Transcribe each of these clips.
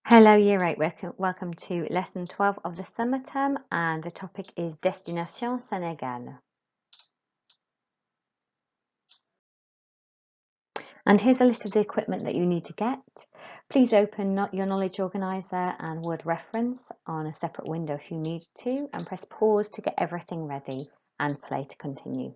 Hello, Year 8. Welcome to Lesson 12 of the summer term, and the topic is Destination Sénégal. And here's a list of the equipment that you need to get. Please open your knowledge organizer and word reference on a separate window if you need to, and press pause to get everything ready and play to continue.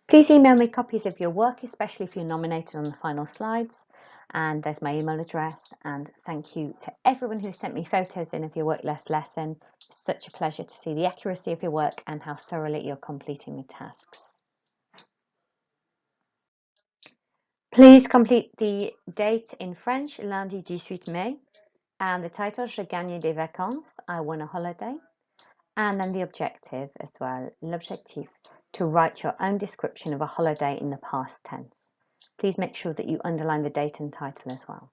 Please email me copies of your work, especially if you're nominated on the final slides. And there's my email address. And thank you to everyone who sent me photos in of your work last lesson. It's such a pleasure to see the accuracy of your work and how thoroughly you're completing the tasks. Please complete the date in French, lundi 18 mai, and the title, Je gagne des vacances, I won a holiday, and then the objective as well, l'objectif, to write your own description of a holiday in the past tense. Please make sure that you underline the date and title as well.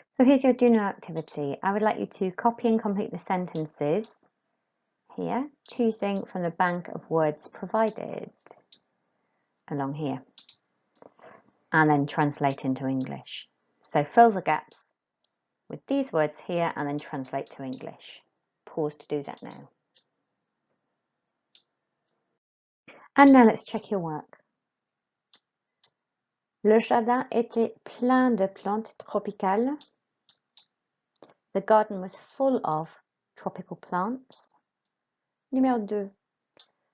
So here's your dinner activity. I would like you to copy and complete the sentences here, choosing from the bank of words provided along here, and then translate into English. So fill the gaps with these words here and then translate to English. Pause to do that now. And now let's check your work. Le jardin était plein de plantes tropicales. The garden was full of tropical plants. Numéro 2.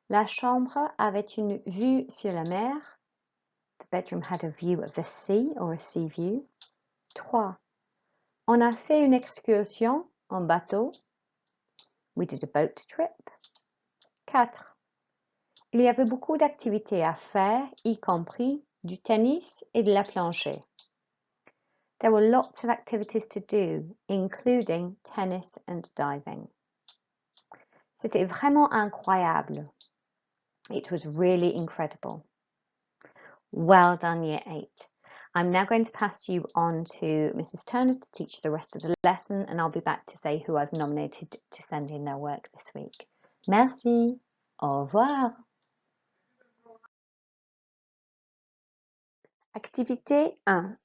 La chambre avait une vue sur la mer. The bedroom had a view of the sea or a sea view. 3. On a fait une excursion en bateau. We did a boat trip. 4. Il y avait beaucoup d'activités à faire, y compris du tennis et de la plongée. There were lots of activities to do, including tennis and diving. C'était vraiment incroyable. It was really incredible. Well done, Year 8. I'm now going to pass you on to Mrs. Turner to teach the rest of the lesson, and I'll be back to say who I've nominated to send in their work this week. Merci. Au revoir. Activité 1.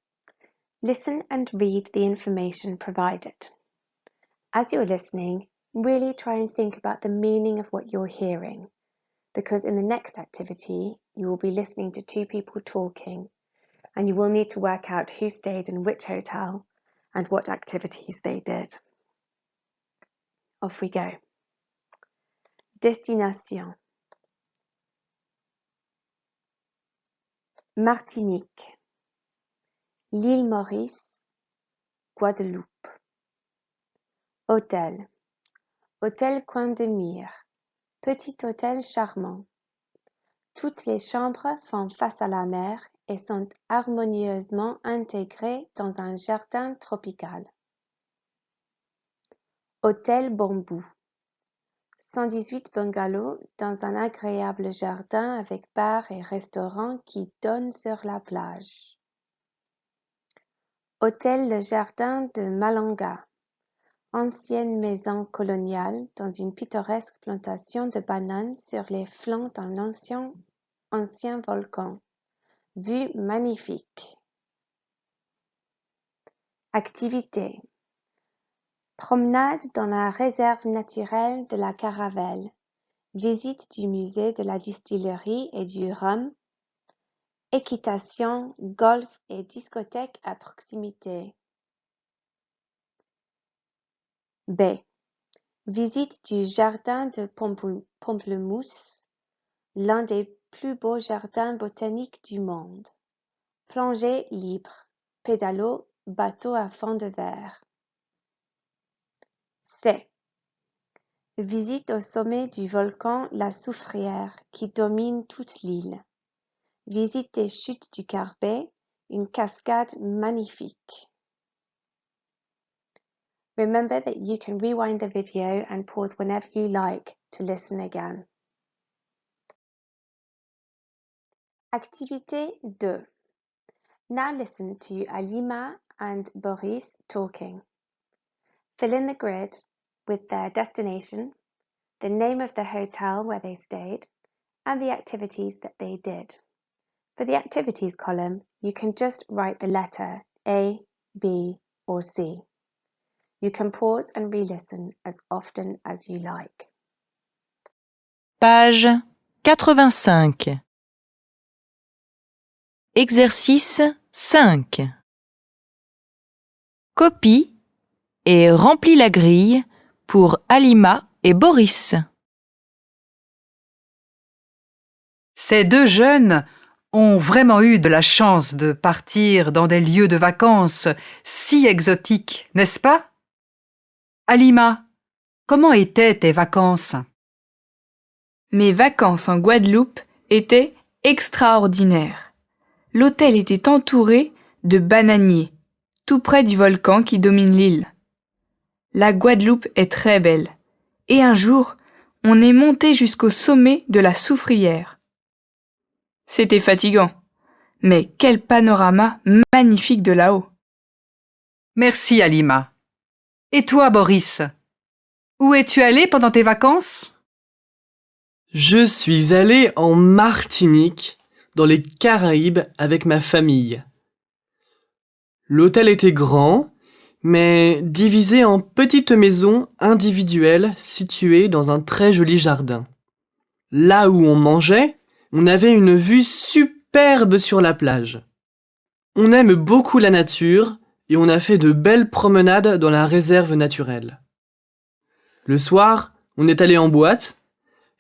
Listen and read the information provided. As you're listening, really try and think about the meaning of what you're hearing, because in the next activity, you will be listening to two people talking, and you will need to work out who stayed in which hotel and what activities they did. Off we go. Destination. Martinique, l'île Maurice, Guadeloupe. Hôtel. Hôtel Coin de Mire. Petit hôtel charmant. Toutes les chambres font face à la mer et sont harmonieusement intégrées dans un jardin tropical. Hôtel Bambou. 118 bungalows dans un agréable jardin avec bar et restaurant qui donne sur la plage. Hôtel Le Jardin de Malanga. Ancienne maison coloniale dans une pittoresque plantation de bananes sur les flancs d'un ancien volcan. Vue magnifique. Activité. Promenade dans la réserve naturelle de la Caravelle. Visite du musée de la distillerie et du rhum. Équitation, golf et discothèque à proximité. B. Visite du jardin de Pamplemousse, l'un des plus beaux jardins botaniques du monde. Plongée libre, pédalo, bateau à fond de verre. C. Visite au sommet du volcan La Soufrière qui domine toute l'île. Visite des chutes du Carbet, une cascade magnifique. Remember that you can rewind the video and pause whenever you like to listen again. Activité 2. Now listen to Alima and Boris talking. Fill in the grid with their destination, the name of the hotel where they stayed, and the activities that they did. For the activities column, you can just write the letter A, B, or C. You can pause and re-listen as often as you like. Page 85. Exercice 5. Copie et remplis la grille pour Halima et Boris. Ces deux jeunes ont vraiment eu de la chance de partir dans des lieux de vacances si exotiques, n'est-ce pas? Halima, comment étaient tes vacances? Mes vacances en Guadeloupe étaient extraordinaires. L'hôtel était entouré de bananiers, tout près du volcan qui domine l'île. La Guadeloupe est très belle. Et un jour, on est monté jusqu'au sommet de la Soufrière. C'était fatigant, mais quel panorama magnifique de là-haut. Merci Halima. Et toi Boris? Où es-tu allé pendant tes vacances? Je suis allé en Martinique, dans les Caraïbes, avec ma famille. L'hôtel était grand, mais divisé en petites maisons individuelles situées dans un très joli jardin. Là où on mangeait, on avait une vue superbe sur la plage. On aime beaucoup la nature et on a fait de belles promenades dans la réserve naturelle. Le soir, on est allé en boîte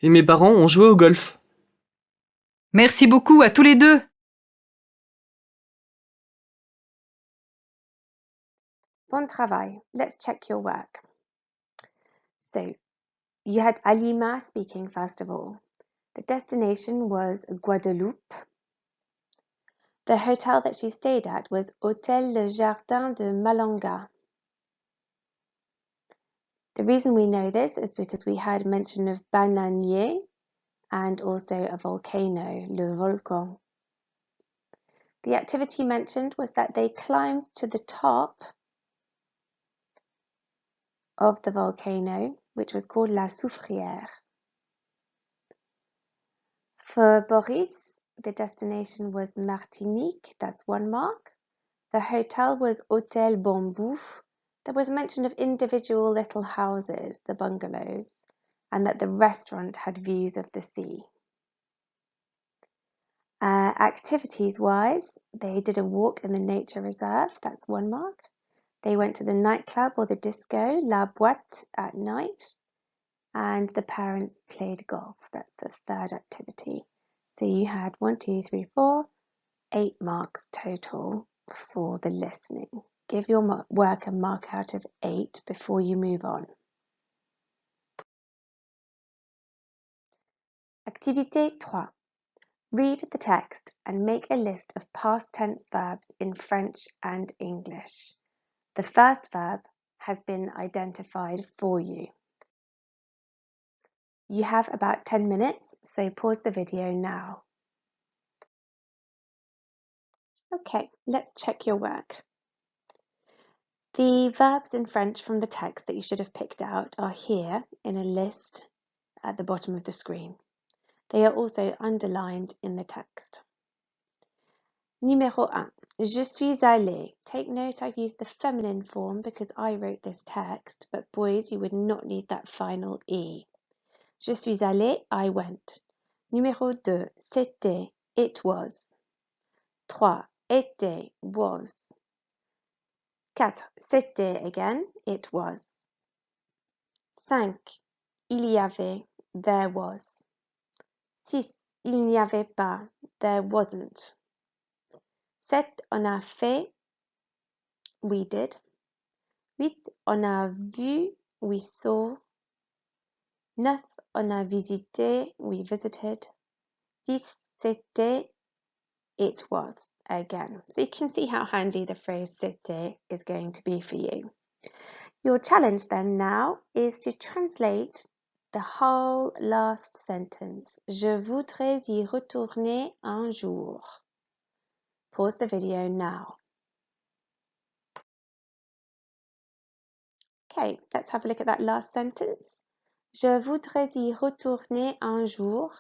et mes parents ont joué au golf. Merci beaucoup à tous les deux. Bon travail. Let's check your work. So, you had Halima speaking first of all. The destination was Guadeloupe. The hotel that she stayed at was Hôtel Le Jardin de Malanga. The reason we know this is because we had mention of bananier and also a volcano, Le Volcan. The activity mentioned was that they climbed to the top of the volcano, which was called La Soufrière. For Boris, the destination was Martinique, that's 1 mark. The hotel was Hôtel Bambou. There was mention of individual little houses, the bungalows, and that the restaurant had views of the sea. Activities-wise, they did a walk in the nature reserve, that's 1 mark. They went to the nightclub or the disco, La Boîte, at night. And the parents played golf, that's the third activity. So you had 1, 2, 3, 4, 8 marks total for the listening. Give your work a mark out of 8 before you move on. Activité 3. Read the text and make a list of past tense verbs in French and English. The first verb has been identified for you. You have about 10 minutes, so pause the video now. Okay, let's check your work. The verbs in French from the text that you should have picked out are here in a list at the bottom of the screen. They are also underlined in the text. Numéro 1. Je suis allé. Take note I've used the feminine form because I wrote this text, but boys, you would not need that final E. Je suis allé, I went. Numéro 2. C'était, it was. 3. Était, was. 4. C'était again, it was. 5. Il y avait, there was. 6. Il n'y avait pas, there wasn't. 7. On a fait, we did. 8. On a vu, we saw. 9. On a visité, we visited. 10. C'était, it was. Again. So you can see how handy the phrase c'était is going to be for you. Your challenge then now is to translate the whole last sentence. Je voudrais y retourner un jour. Pause the video now. Okay, let's have a look at that last sentence. Je voudrais y retourner un jour.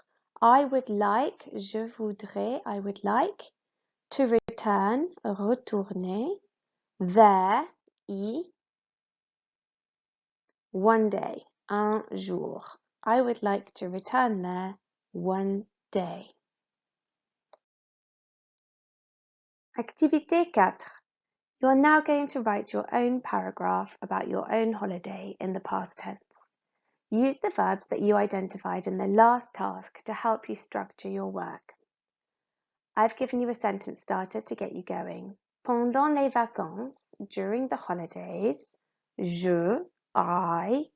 I would like, je voudrais, I would like to return, retourner, vers, y, one day, un jour. I would like to return there one day. Activité 4. You are now going to write your own paragraph about your own holiday in the past tense. Use the verbs that you identified in the last task to help you structure your work. I've given you a sentence starter to get you going. Pendant les vacances, during the holidays, I,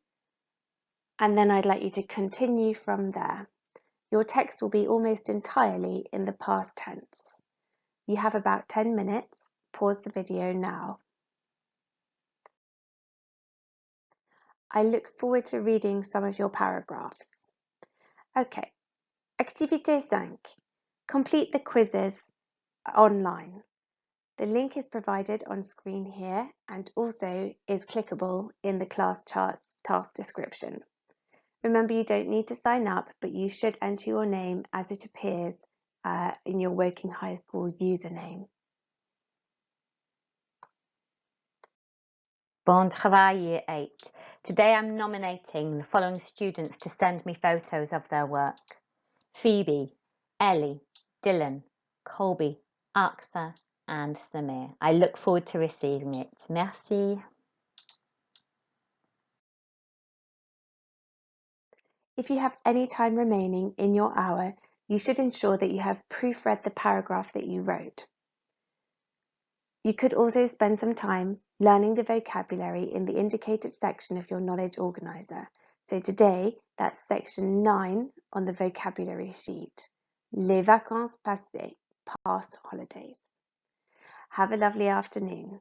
and then I'd like you to continue from there. Your text will be almost entirely in the past tense. You have about 10 minutes. Pause the video now. I look forward to reading some of your paragraphs. Okay, Activité 5. Complete the quizzes online. The link is provided on screen here and also is clickable in the class charts task description. Remember, you don't need to sign up, but you should enter your name as it appears in your Woking High School username. Bon travail, Year 8. Today I'm nominating the following students to send me photos of their work. Phoebe, Ellie, Dylan, Colby, Aksa and Samir. I look forward to receiving it. Merci. If you have any time remaining in your hour, you should ensure that you have proofread the paragraph that you wrote. You could also spend some time learning the vocabulary in the indicated section of your knowledge organizer. So today, that's section 9 on the vocabulary sheet. Les vacances passées, past holidays. Have a lovely afternoon.